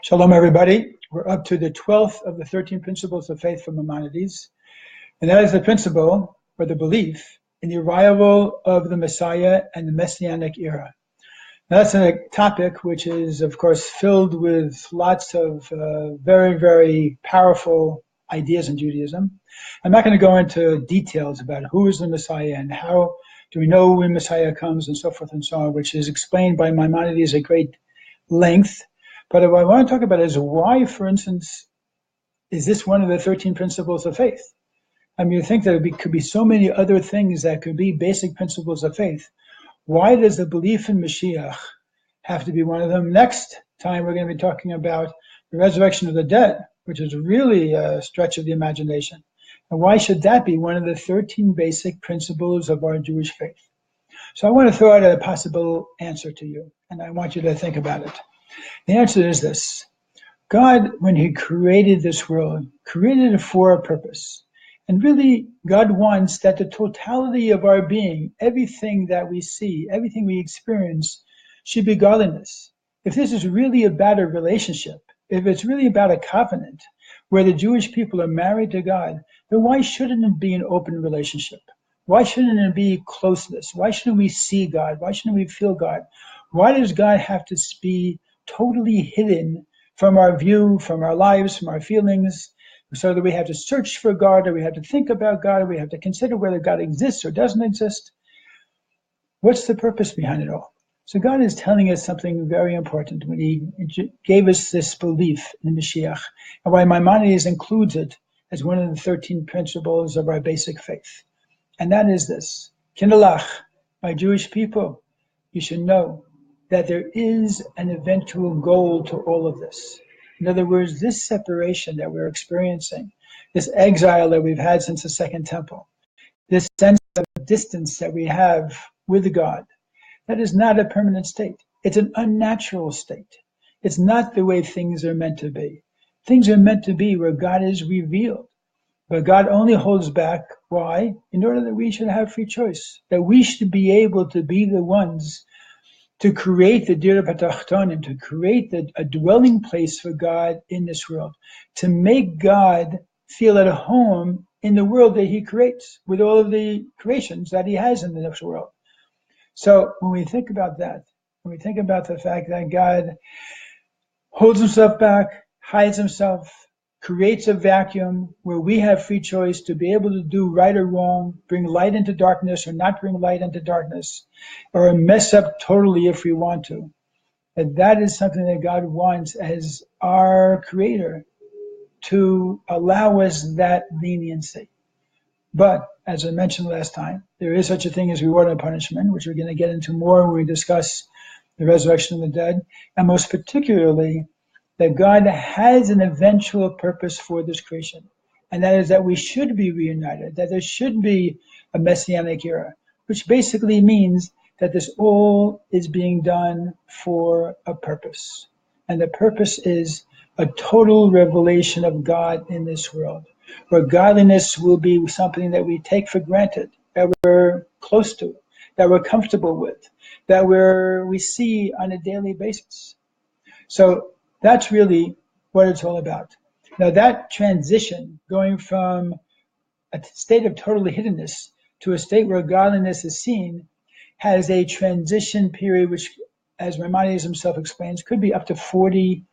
Shalom, everybody. We're up to the 12th of the 13 principles of faith from Maimonides, and that is the principle or the belief in the arrival of the Messiah and the Messianic era. Now, that's a topic which is, of course, filled with lots of very, very powerful ideas in Judaism. I'm not going to go into details about who is the Messiah and how do we know when Messiah comes and so forth and so on, which is explained by Maimonides at great length. But what I want to talk about is why, for instance, is this one of the 13 principles of faith? I mean, you think that could be so many other things that could be basic principles of faith. Why does the belief in Mashiach have to be one of them? Next time, we're going to be talking about the resurrection of the dead, which is really a stretch of the imagination. And why should that be one of the 13 basic principles of our Jewish faith? So I want to throw out a possible answer to you, and I want you to think about it. The answer is this. God, when he created this world, created it for a purpose. And really, God wants that the totality of our being, everything that we see, everything we experience, should be godliness. If this is really about a relationship, if it's really about a covenant where the Jewish people are married to God, then why shouldn't it be an open relationship? Why shouldn't it be closeness? Why shouldn't we see God? Why shouldn't we feel God? Why does God have to be totally hidden from our view, from our lives, from our feelings, so that we have to search for God, or we have to think about God, or we have to consider whether God exists or doesn't exist? What's the purpose behind it all? So God is telling us something very important when he gave us this belief in Mashiach, and why Maimonides includes it as one of the 13 principles of our basic faith. And that is this: Kindalach, my Jewish people, you should know that there is an eventual goal to all of this. In other words, this separation that we're experiencing, this exile that we've had since the Second Temple, this sense of distance that we have with God, that is not a permanent state. It's an unnatural state. It's not the way things are meant to be. Things are meant to be where God is revealed. But God only holds back. Why? In order that we should have free choice, that we should be able to be the ones to create the Dira Patachtonim, to create a dwelling place for God in this world, to make God feel at home in the world that he creates, with all of the creations that he has in the next world. So when we think about that, when we think about the fact that God holds himself back, hides himself, creates a vacuum where we have free choice to be able to do right or wrong, bring light into darkness or not bring light into darkness, or mess up totally if we want to. And that is something that God wants as our creator, to allow us that leniency. But as I mentioned last time, there is such a thing as reward and punishment, which we're going to get into more when we discuss the resurrection of the dead, and most particularly that God has an eventual purpose for this creation, and that is that we should be reunited, that there should be a messianic era, which basically means that this all is being done for a purpose. And the purpose is a total revelation of God in this world, where godliness will be something that we take for granted, that we're close to, that we're comfortable with, that we see on a daily basis. So that's really what it's all about. Now, that transition, going from a state of total hiddenness to a state where godliness is seen, has a transition period which, as Maimonides himself explains, could be up to 40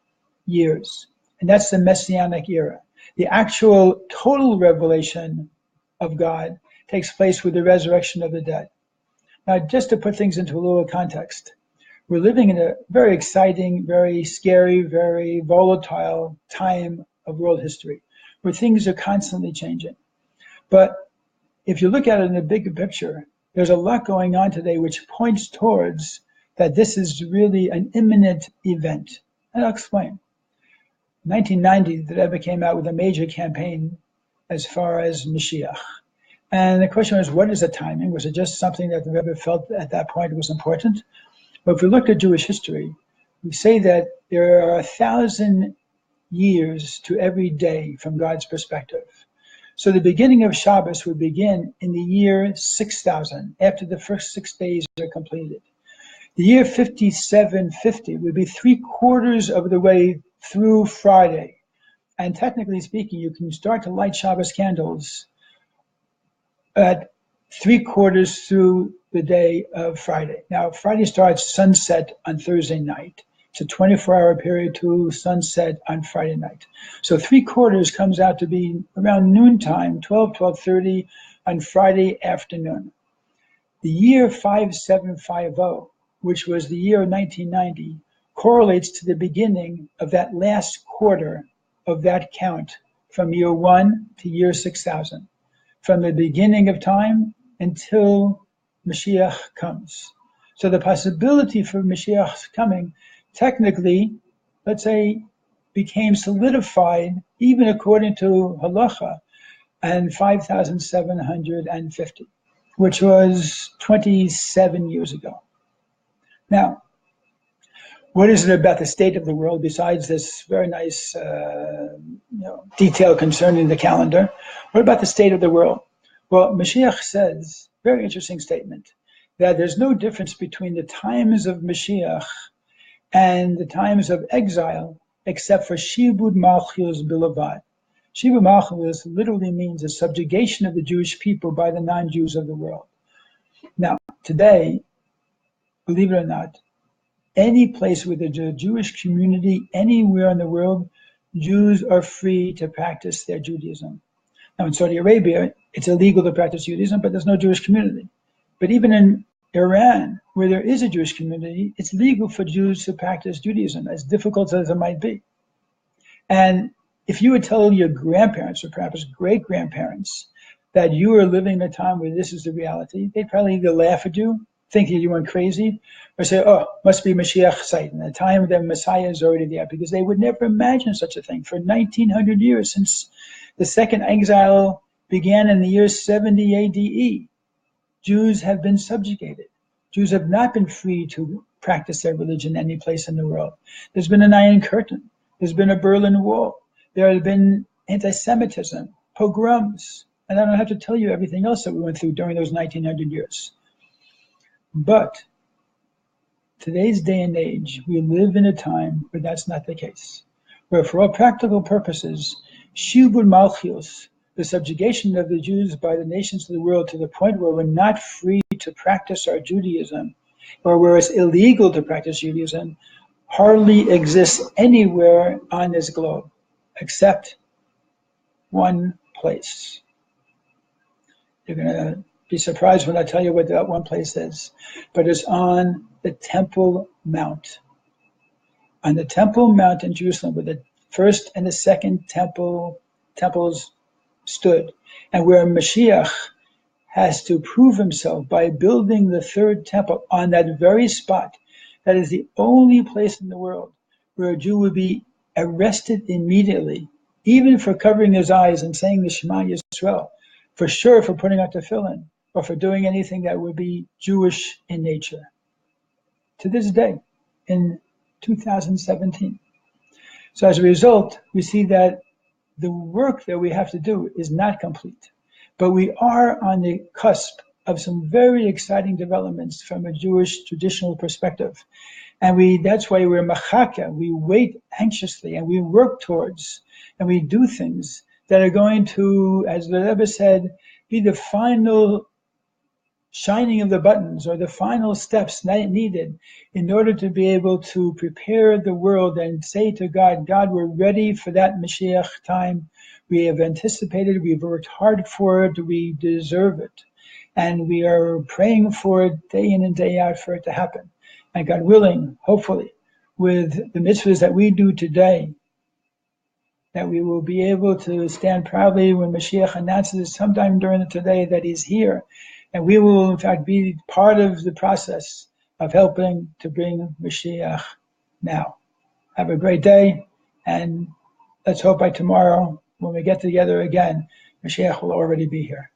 years. And that's the Messianic era. The actual total revelation of God takes place with the resurrection of the dead. Now, just to put things into a little context, we're living in a very exciting, very scary, very volatile time of world history, where things are constantly changing. But if you look at it in the bigger picture, there's a lot going on today which points towards that this is really an imminent event. And I'll explain. In 1990, the Rebbe came out with a major campaign as far as Mashiach. And the question was, what is the timing? Was it just something that the Rebbe felt at that point was important? But if we look at Jewish history, we say that there are 1,000 years to every day from God's perspective. So the beginning of Shabbos would begin in the year 6,000, after the first 6 days are completed. The year 5750 would be 3/4 of the way through Friday. And technically speaking, you can start to light Shabbos candles at 3/4 through the day of Friday. Now, Friday starts sunset on Thursday night. It's a 24-hour period to sunset on Friday night. So 3/4 comes out to be around noontime, 12:30 on Friday afternoon. The year 5750, which was the year 1990, correlates to the beginning of that last quarter of that count from year 1 to year 6000, from the beginning of time until Mashiach comes. So the possibility for Mashiach's coming technically, let's say, became solidified even according to halacha and 5,750, which was 27 years ago. Now, what is it about the state of the world besides this very nice detail concerning the calendar? What about the state of the world? Well, Mashiach says, very interesting statement, that there's no difference between the times of Mashiach and the times of exile except for Shibud Malchus Bilavad. Shibud Malchus literally means a subjugation of the Jewish people by the non-Jews of the world. Now, today, believe it or not, any place with a Jewish community anywhere in the world, Jews are free to practice their Judaism. Now, in Saudi Arabia, it's illegal to practice Judaism, but there's no Jewish community. But even in Iran, where there is a Jewish community, it's legal for Jews to practice Judaism, as difficult as it might be. And if you would tell your grandparents or perhaps great-grandparents that you are living in a time where this is the reality, they'd probably either laugh at you, think that you went crazy, or say, oh, must be Mashiach's sight, and the time that Messiah is already there, because they would never imagine such a thing. For 1900 years, since the second exile began in the year 70 ADE, Jews have been subjugated. Jews have not been free to practice their religion any place in the world. There's been an Iron Curtain. There's been a Berlin Wall. There have been anti-Semitism, pogroms, and I don't have to tell you everything else that we went through during those 1900 years. But today's day and age, we live in a time where that's not the case, where for all practical purposes, Shibud Malchus, the subjugation of the Jews by the nations of the world to the point where we're not free to practice our Judaism, or where it's illegal to practice Judaism, hardly exists anywhere on this globe, except one place. You're going to be surprised when I tell you what that one place is, but it's on the Temple Mount. On the Temple Mount in Jerusalem, where the first and the second temples stood, and where Mashiach has to prove himself by building the third temple on that very spot. That is the only place in the world where a Jew would be arrested immediately, even for covering his eyes and saying the Shema Yisrael, for sure for putting out tefillin, or for doing anything that would be Jewish in nature. To this day, in 2017. So as a result, we see that the work that we have to do is not complete, but we are on the cusp of some very exciting developments from a Jewish traditional perspective. And that's why we're machaka, we wait anxiously and we work towards, and we do things that are going to, as the Rebbe said, be the final shining of the buttons, or the final steps needed in order to be able to prepare the world and say to God, God, we're ready for that Mashiach time. We have anticipated, we've worked hard for it, we deserve it. And we are praying for it day in and day out for it to happen. And God willing, hopefully, with the mitzvahs that we do today, that we will be able to stand proudly when Mashiach announces sometime during today that he's here. And we will, in fact, be part of the process of helping to bring Mashiach now. Have a great day, and let's hope by tomorrow, when we get together again, Mashiach will already be here.